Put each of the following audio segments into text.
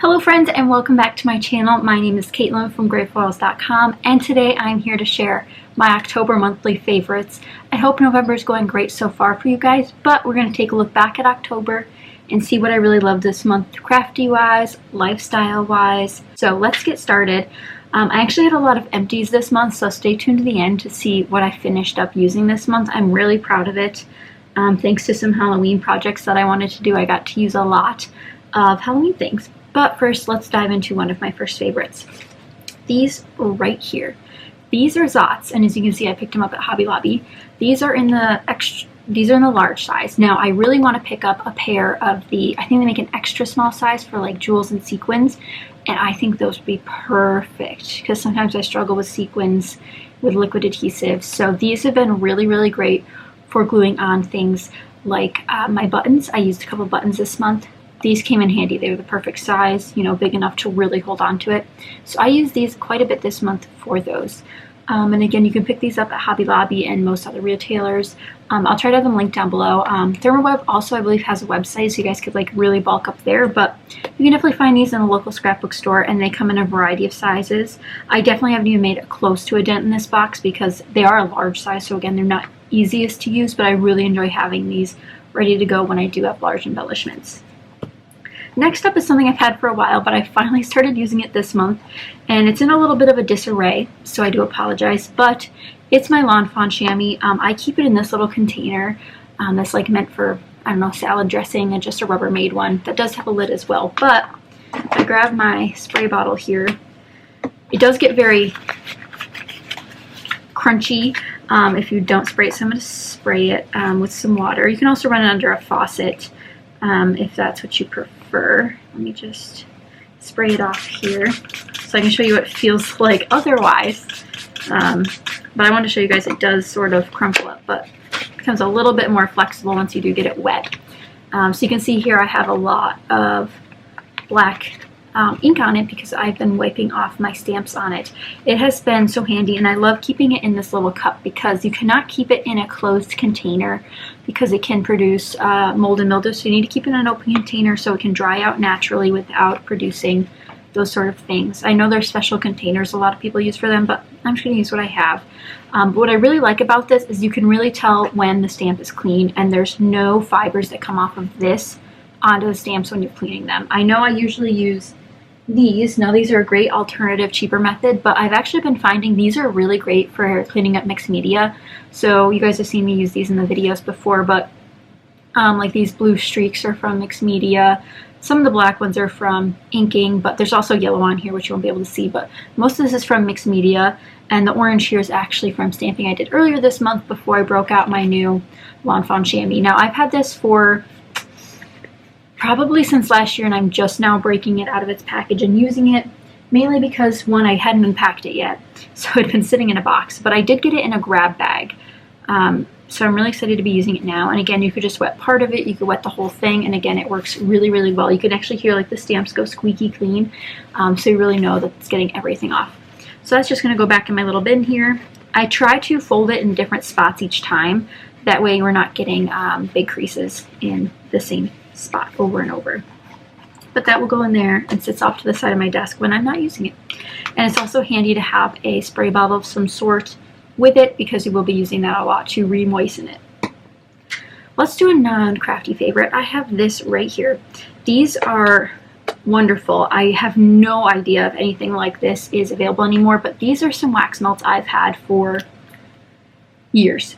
Hello friends and welcome back to my channel. My name is Caitlin from Florals.com and today I'm here to share my October monthly favorites. I hope November is going great so far for you guys, but we're going to take a look back at October and see what I really love this month, crafty wise, lifestyle wise. So let's get started. I actually had a lot of empties this month, so stay tuned to the end to see what I finished up using this month. I'm really proud of it. Thanks to some Halloween projects that I wanted to do, I got to use a lot of Halloween things. But first, let's dive into one of my first favorites. These right here. These are Zots, and as you can see, I picked them up at Hobby Lobby. These are in the large size. Now, I really want to pick up a pair of I think they make an extra small size for like jewels and sequins, and I think those would be perfect because sometimes I struggle with sequins with liquid adhesive. So these have been really, really great for gluing on things like my buttons. I used a couple buttons this month. These came in handy. They were the perfect size, you know, big enough to really hold on to it. So I use these quite a bit this month for those. And again, you can pick these up at Hobby Lobby and most other retailers. I'll try to have them linked down below. ThermoWeb also, I believe, has a website, so you guys could like really bulk up there. But you can definitely find these in a local scrapbook store, and they come in a variety of sizes. I definitely haven't even made it close to a dent in this box because they are a large size. So again, they're not easiest to use, but I really enjoy having these ready to go when I do have large embellishments. Next up is something I've had for a while, but I finally started using it this month, and it's in a little bit of a disarray, so I do apologize, but it's my Lawn Fawn chamois. I keep it in this little container that's like meant for, I don't know, salad dressing, and just a Rubbermaid one that does have a lid as well. But if I grab my spray bottle here, it does get very crunchy if you don't spray it, so I'm going to spray it with some water. You can also run it under a faucet if that's what you prefer. Let me just spray it off here so I can show you what it feels like otherwise. But I want to show you guys it does sort of crumple up, but it becomes a little bit more flexible once you do get it wet. So you can see here I have a lot of black ink on it because I've been wiping off my stamps on it. It has been so handy, and I love keeping it in this little cup because you cannot keep it in a closed container because it can produce mold and mildew. So you need to keep it in an open container so it can dry out naturally without producing those sort of things. I know there's special containers a lot of people use for them, but I'm just going to use what I have. But what I really like about this is you can really tell when the stamp is clean, and there's no fibers that come off of this onto the stamps when you're cleaning them. I know I usually use these. Now these are a great alternative, cheaper method, but I've actually been finding these are really great for cleaning up mixed media. So you guys have seen me use these in the videos before, but like these blue streaks are from mixed media. Some of the black ones are from inking, but there's also yellow on here, which you won't be able to see, but most of this is from mixed media, and the orange here is actually from stamping I did earlier this month before I broke out my new Lawn Fawn chamois. Now I've had this for probably since last year, and I'm just now breaking it out of its package and using it, mainly because, one, I hadn't unpacked it yet, so it had been sitting in a box, but I did get it in a grab bag. So I'm really excited to be using it now. And again, you could just wet part of it, you could wet the whole thing, and again, it works really, really well. You can actually hear like the stamps go squeaky clean, so you really know that it's getting everything off. So that's just going to go back in my little bin here. I try to fold it in different spots each time. That way we're not getting big creases in the same spot over and over. But that will go in there and sits off to the side of my desk when I'm not using it. And it's also handy to have a spray bottle of some sort with it because you will be using that a lot to re-moisten it. Let's do a non-crafty favorite. I have this right here. These are wonderful. I have no idea if anything like this is available anymore, but these are some wax melts I've had for years.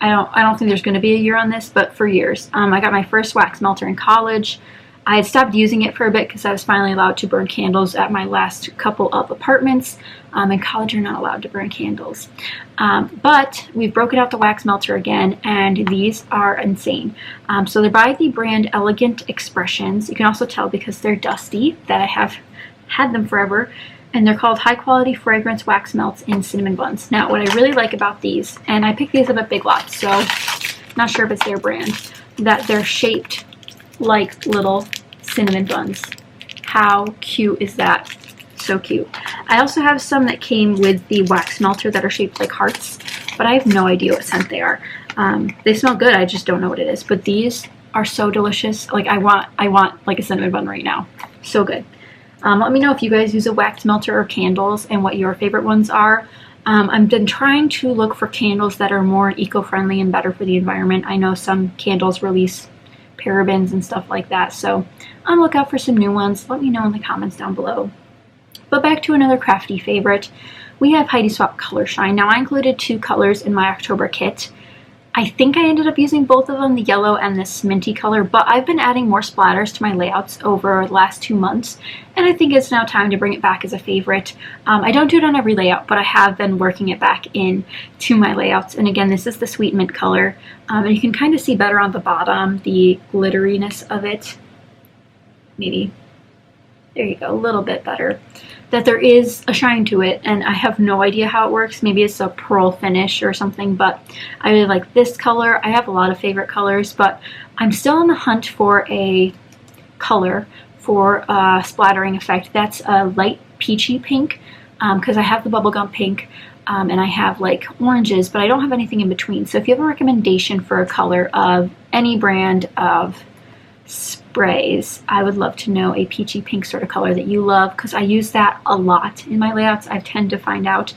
I don't think there's going to be a year on this, but for years. I got my first wax melter in college. I had stopped using it for a bit because I was finally allowed to burn candles at my last couple of apartments. In college, you're not allowed to burn candles. But we've broken out the wax melter again, and these are insane. So they're by the brand Elegant Expressions. You can also tell because they're dusty that I have had them forever. And they're called High Quality Fragrance Wax Melts in Cinnamon Buns. Now, what I really like about these, and I picked these up at Big Lots, so not sure if it's their brand, that they're shaped like little cinnamon buns. How cute is that? So cute. I also have some that came with the wax melter that are shaped like hearts, but I have no idea what scent they are. They smell good, I just don't know what it is. But these are so delicious. Like I want like a cinnamon bun right now. So good. Let me know if you guys use a wax melter or candles and what your favorite ones are. I've been trying to look for candles that are more eco-friendly and better for the environment. I know some candles release parabens and stuff like that, so on the lookout for some new ones. Let me know in the comments down below. But back to another crafty favorite, we have Heidi Swapp Color Shine. Now, I included 2 colors in my October kit. I think I ended up using both of them, the yellow and this minty color, but I've been adding more splatters to my layouts over the last 2 months, and I think it's now time to bring it back as a favorite. I don't do it on every layout, but I have been working it back in to my layouts. And again, this is the sweet mint color, and you can kind of see better on the bottom the glitteriness of it. Maybe, there you go, a little bit better. That there is a shine to it, and I have no idea how it works. Maybe it's a pearl finish or something, but I really like this color. I have a lot of favorite colors, but I'm still on the hunt for a color for a splattering effect. That's a light peachy pink, because I have the bubblegum pink, and I have like oranges, but I don't have anything in between. So if you have a recommendation for a color of any brand of sprays, I would love to know a peachy pink sort of color that you love, because I use that a lot in my layouts. I tend to find out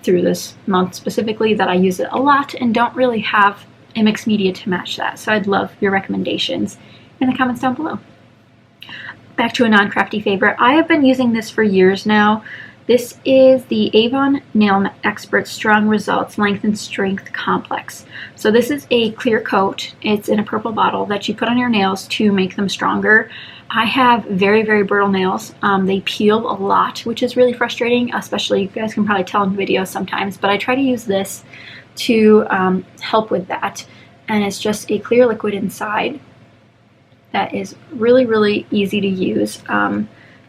through this month specifically that I use it a lot and don't really have a mixed media to match that. So I'd love your recommendations in the comments down below. Back to a non-crafty favorite. I have been using this for years now. This is the Avon Nail Expert Strong Results Length and Strength Complex. So this is a clear coat. It's in a purple bottle that you put on your nails to make them stronger. I have very, very brittle nails. They peel a lot, which is really frustrating, especially, you guys can probably tell in videos sometimes, but I try to use this to help with that. And it's just a clear liquid inside that is really, really easy to use.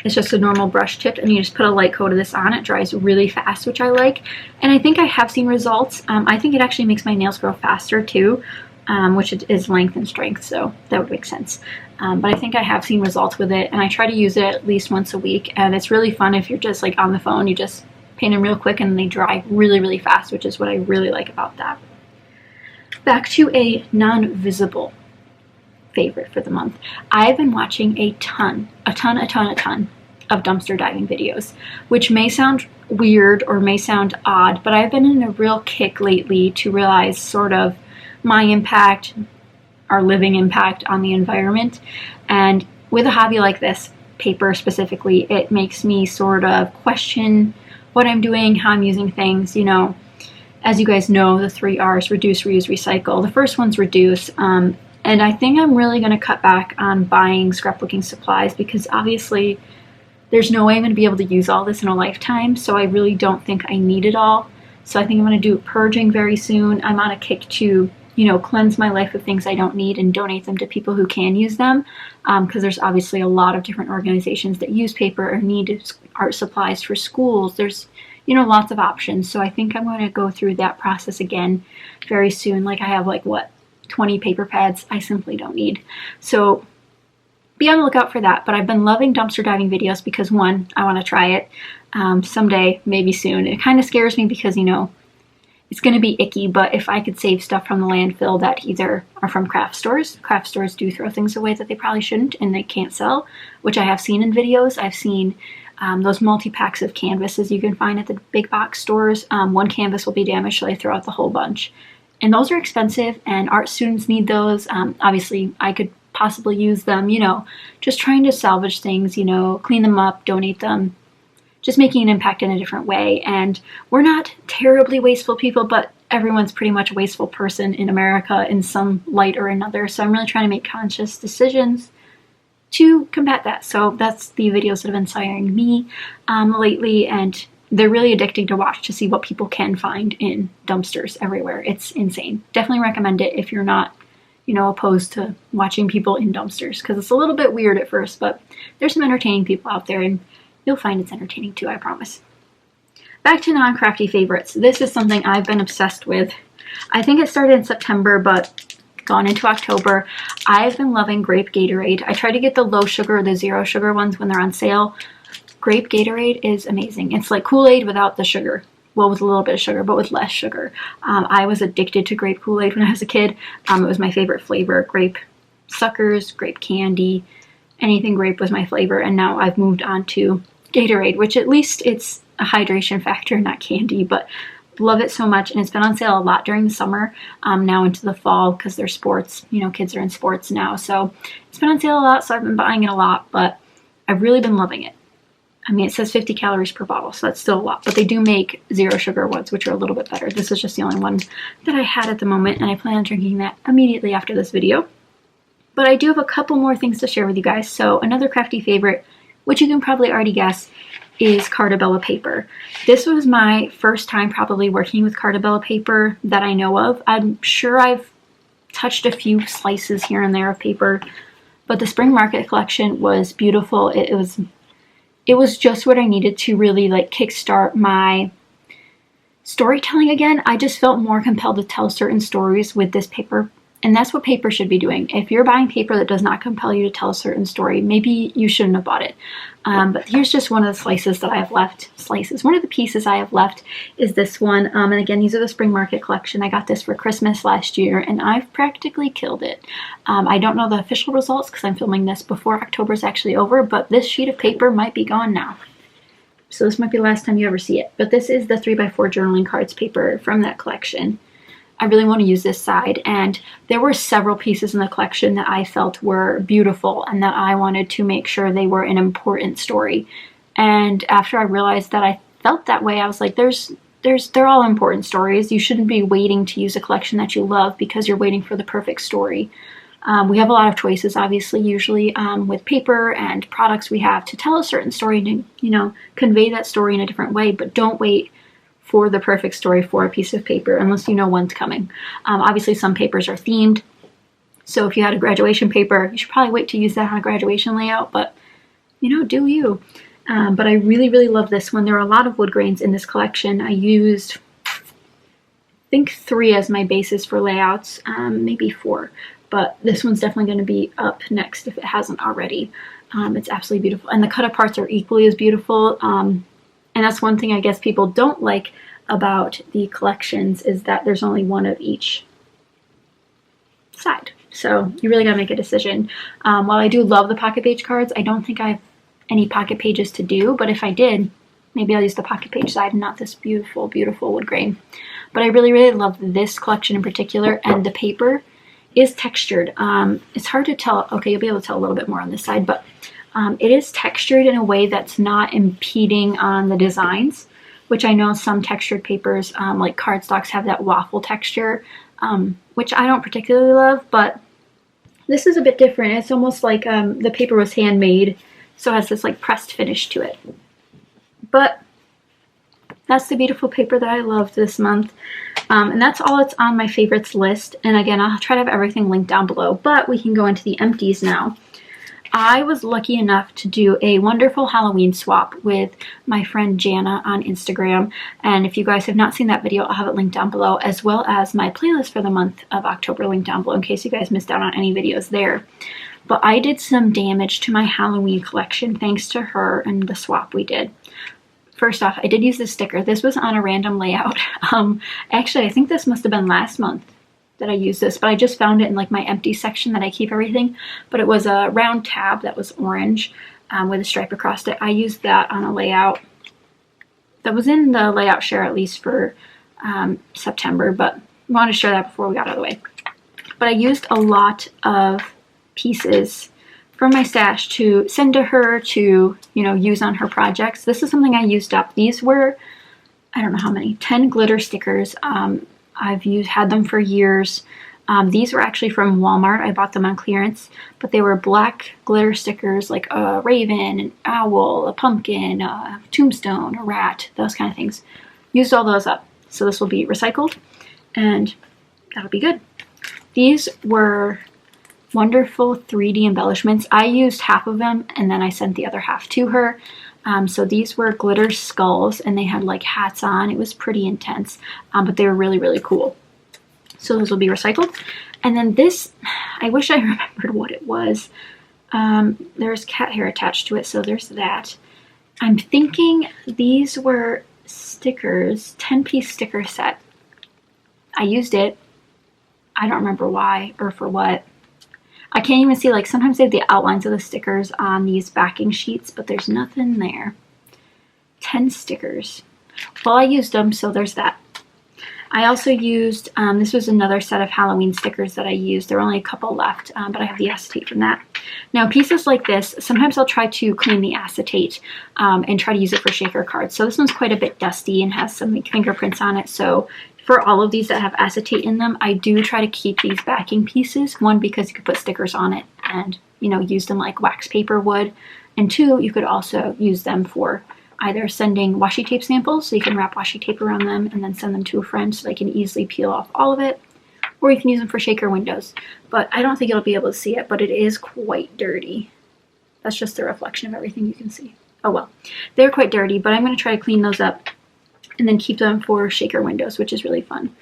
It's just a normal brush tip, and you just put a light coat of this on. It dries really fast, which I like, and I think I have seen results. I think it actually makes my nails grow faster too, which is length and strength, so that would make sense. But I think I have seen results with it, and I try to use it at least once a week, and it's really fun if you're just like on the phone. You just paint them real quick and they dry really, really fast, which is what I really like about that. Back to a non-visible favorite for the month. I've been watching a ton of dumpster diving videos, which may sound weird or may sound odd, but I've been in a real kick lately to realize sort of my impact, our living impact on the environment. And with a hobby like this, paper specifically, it makes me sort of question what I'm doing, how I'm using things. You know, as you guys know, the 3 R's, reduce, reuse, recycle. The first one's reduce. And I think I'm really going to cut back on buying scrapbooking supplies, because obviously there's no way I'm going to be able to use all this in a lifetime, so I really don't think I need it all. So I think I'm going to do purging very soon. I'm on a kick to, you know, cleanse my life of things I don't need and donate them to people who can use them, because there's obviously a lot of different organizations that use paper or need art supplies for schools. There's, you know, lots of options. So I think I'm going to go through that process again very soon. Like, I have like, what, 20 paper pads I simply don't need. So be on the lookout for that. But I've been loving dumpster diving videos because, one, I want to try it someday, maybe soon. It kind of scares me because, you know, it's going to be icky, but if I could save stuff from the landfill that either are from craft stores do throw things away that they probably shouldn't and they can't sell, which I have seen in videos. I've seen those multi-packs of canvases you can find at the big box stores. One canvas will be damaged, so they throw out the whole bunch. And those are expensive, and art students need those. Obviously, I could possibly use them, you know, just trying to salvage things, you know, clean them up, donate them, just making an impact in a different way. And we're not terribly wasteful people, but everyone's pretty much a wasteful person in America in some light or another. So I'm really trying to make conscious decisions to combat that. So that's the videos that have been inspiring me lately, and they're really addicting to watch to see what people can find in dumpsters everywhere. It's insane. Definitely recommend it if you're not, you know, opposed to watching people in dumpsters, because it's a little bit weird at first, but there's some entertaining people out there, and you'll find it's entertaining too, I promise. Back to non-crafty favorites. This is something I've been obsessed with. I think it started in September, but gone into October. I've been loving grape Gatorade. I try to get the low sugar, the 0 sugar ones when they're on sale. Grape Gatorade is amazing. It's like Kool-Aid without the sugar. Well, with a little bit of sugar, but with less sugar. I was addicted to grape Kool-Aid when I was a kid. It was my favorite flavor. Grape suckers, grape candy. anything grape was my flavor, and now I've moved on to Gatorade, which at least it's a hydration factor, not candy, but love it so much. And it's been on sale a lot during the summer, now into the fall, because they're sports, you know, kids are in sports now. So it's been on sale a lot, so I've been buying it a lot, but I've really been loving it. I mean, it says 50 calories per bottle, so that's still a lot, but they do make zero sugar ones, which are a little bit better. This is just the only one that I had at the moment, and I plan on drinking that immediately after this video. But I do have a couple more things to share with you guys. So another crafty favorite, which you can probably already guess, is Cartabella paper. This was my first time probably working with Cartabella paper that I know of. I'm sure I've touched a few slices here and there of paper, but the spring market collection was beautiful. It was just what I needed to really like kickstart my storytelling again. I just felt more compelled to tell certain stories with this paper. And that's what paper should be doing. If you're buying paper that does not compel you to tell a certain story, maybe you shouldn't have bought it. But here's just one of the slices that I have left. One of the pieces I have left is this one. And again, these are the spring market collection. I got this for Christmas last year, and I've practically killed it. I don't know the official results because I'm filming this before October is actually over, but this sheet of paper might be gone now. So this might be the last time you ever see it. But this is the 3x4 journaling cards paper from that collection. I really want to use this side, and there were several pieces in the collection that I felt were beautiful and that I wanted to make sure they were an important story. And after I realized that I felt that way, I was like, they're all important stories. You shouldn't be waiting to use a collection that you love because you're waiting for the perfect story. We have a lot of choices, obviously, usually with paper and products we have to tell a certain story to, you know, convey that story in a different way, but don't wait for the perfect story for a piece of paper unless you know when's coming. Obviously, some papers are themed, so if you had a graduation paper, you should probably wait to use that on a graduation layout, but, you know, do you. But I really, really love this one. There are a lot of wood grains in this collection. I used, I think, 3 as my basis for layouts, maybe 4, but this one's definitely going to be up next if it hasn't already. It's absolutely beautiful, and the cut aparts are equally as beautiful. And that's one thing I guess people don't like about the collections, is that there's only one of each side. So you really got to make a decision. While I do love the pocket page cards, I don't think I have any pocket pages to do, but if I did, maybe I'll use the pocket page side and not this beautiful, beautiful wood grain. But I really, really love this collection in particular, and the paper is textured. It's hard to tell. Okay, you'll be able to tell a little bit more on this side, but it is textured in a way that's not impeding on the designs, which I know some textured papers, like cardstocks, have that waffle texture, which I don't particularly love, but this is a bit different. It's almost like the paper was handmade, so it has this like pressed finish to it. But that's the beautiful paper that I loved this month. And that's all that's on my favorites list. And again, I'll try to have everything linked down below, but we can go into the empties now. I was lucky enough to do a wonderful Halloween swap with my friend Jana on Instagram, and if you guys have not seen that video, I'll have it linked down below, as well as my playlist for the month of October linked down below in case you guys missed out on any videos there. But I did some damage to my Halloween collection thanks to her and the swap we did. First off, I did use this sticker. This was on a random layout. Actually, I think this must have been last month that I used this, but I just found it in like my empty section that I keep everything. But it was a round tab that was orange with a stripe across it. I used that on a layout that was in the layout share at least for September, but I wanted to share that before we got out of the way. But I used a lot of pieces from my stash to send to her to, you know, use on her projects. This is something I used up. These were, I don't know how many, 10 glitter stickers. I've had them for years. These were actually from Walmart. I bought them on clearance, but they were black glitter stickers like a raven, an owl, a pumpkin, a tombstone, a rat, those kind of things. Used all those up. So this will be recycled and that'll be good. These were wonderful 3D embellishments. I used half of them and then I sent the other half to her. So these were glitter skulls and they had like hats on. It was pretty intense, but they were really, really cool. So those will be recycled. And then this, I wish I remembered what it was. There's cat hair attached to it, so there's that. I'm thinking these were stickers, 10-piece sticker set. I used it. I don't remember why or for what. I can't even see, like, sometimes they have the outlines of the stickers on these backing sheets, but there's nothing there. 10 stickers. Well, I used them, so there's that. I also used, this was another set of Halloween stickers that I used. There are only a couple left, but I have the acetate from that. Now, pieces like this, sometimes I'll try to clean the acetate and try to use it for shaker cards. So this one's quite a bit dusty and has some fingerprints on it. So for all of these that have acetate in them, I do try to keep these backing pieces. One, because you could put stickers on it and, you know, use them like wax paper would. And two, you could also use them for either sending washi tape samples, so you can wrap washi tape around them and then send them to a friend so they can easily peel off all of it, or you can use them for shaker windows. But I don't think you'll be able to see it, but it is quite dirty. That's just the reflection of everything you can see. Oh well, they're quite dirty, but I'm going to try to clean those up and then keep them for shaker windows, which is really fun.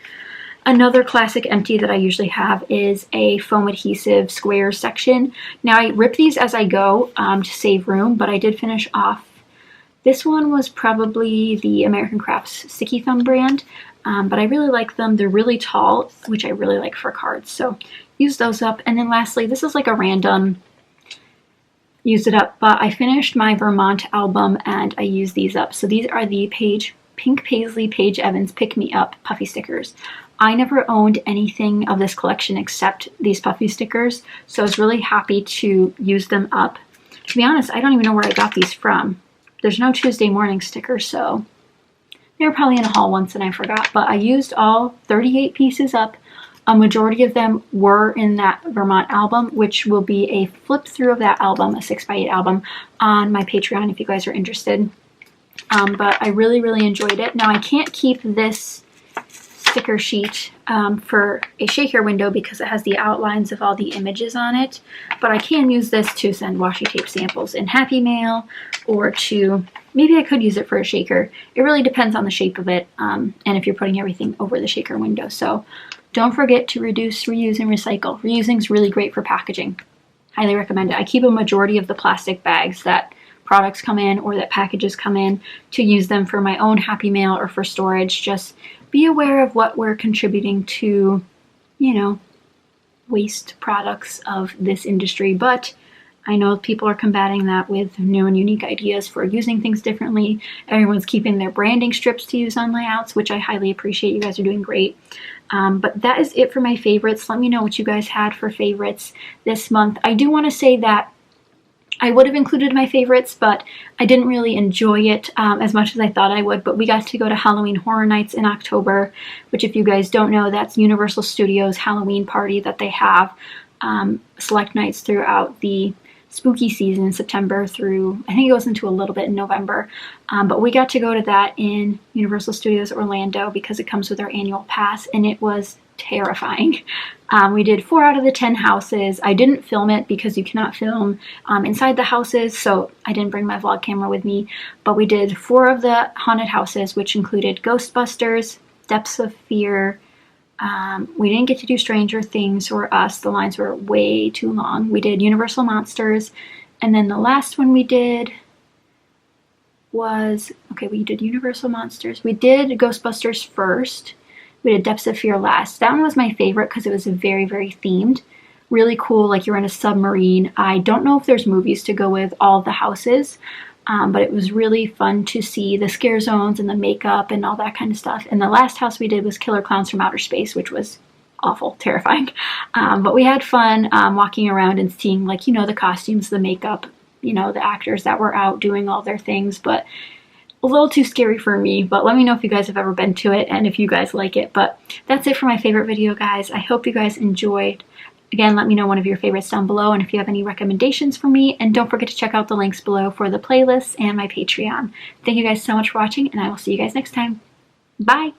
Another classic empty that I usually have is a foam adhesive square section. Now I rip these as I go to save room, but I did finish off. This one was probably the American Crafts Sticky Thumb brand, but I really like them. They're really tall, which I really like for cards, so use those up. And then lastly, this is like a random use it up, but I finished my Vermont album and I used these up. So these are the Pink Paisley Paige Evans Pick Me Up puffy stickers. I never owned anything of this collection except these puffy stickers, so I was really happy to use them up. To be honest, I don't even know where I got these from. There's no Tuesday morning sticker, so they were probably in a haul once and I forgot. But I used all 38 pieces up. A majority of them were in that Vermont album, which will be a flip through of that album, a 6x8 album, on my Patreon if you guys are interested. But I really, really enjoyed it. Now I can't keep this sticker sheet for a shaker window because it has the outlines of all the images on it, but I can use this to send washi tape samples in Happy Mail, or to, maybe I could use it for a shaker. It really depends on the shape of it and if you're putting everything over the shaker window. So don't forget to reduce, reuse, and recycle. Reusing is really great for packaging. Highly recommend it. I keep a majority of the plastic bags that products come in or that packages come in to use them for my own Happy Mail or for storage. Just be aware of what we're contributing to, you know, waste products of this industry. But I know people are combating that with new and unique ideas for using things differently. Everyone's keeping their branding strips to use on layouts, which I highly appreciate. You guys are doing great. But that is it for my favorites. Let me know what you guys had for favorites this month. I do want to say that I would have included my favorites, but I didn't really enjoy it as much as I thought I would. But we got to go to Halloween Horror Nights in October, which, if you guys don't know, that's Universal Studios Halloween party that they have select nights throughout the spooky season, September through, I think it goes into a little bit in November. But we got to go to that in Universal Studios Orlando because it comes with our annual pass, and it was terrifying. We did 4 out of the 10 houses. I didn't film it because you cannot film inside the houses, so I didn't bring my vlog camera with me, but we did 4 of the haunted houses, which included Ghostbusters, Depths of Fear. We didn't get to do Stranger Things or Us. The lines were way too long. We did Universal Monsters, and then the last one we did was, okay, we did Universal Monsters. We did Ghostbusters first. We did Depths of Fear last. That one was my favorite because it was very, very themed. Really cool, like you're in a submarine. I don't know if there's movies to go with all the houses, but it was really fun to see the scare zones and the makeup and all that kind of stuff. And the last house we did was Killer Clowns from Outer Space, which was awful, terrifying. But we had fun walking around and seeing, like, you know, the costumes, the makeup, you know, the actors that were out doing all their things, but a little too scary for me. But let me know if you guys have ever been to it and if you guys like it. But that's it for my favorite video, guys. I hope you guys enjoyed. Again, let me know one of your favorites down below and if you have any recommendations for me. And don't forget to check out the links below for the playlists and my Patreon. Thank you guys so much for watching, and I will see you guys next time. Bye!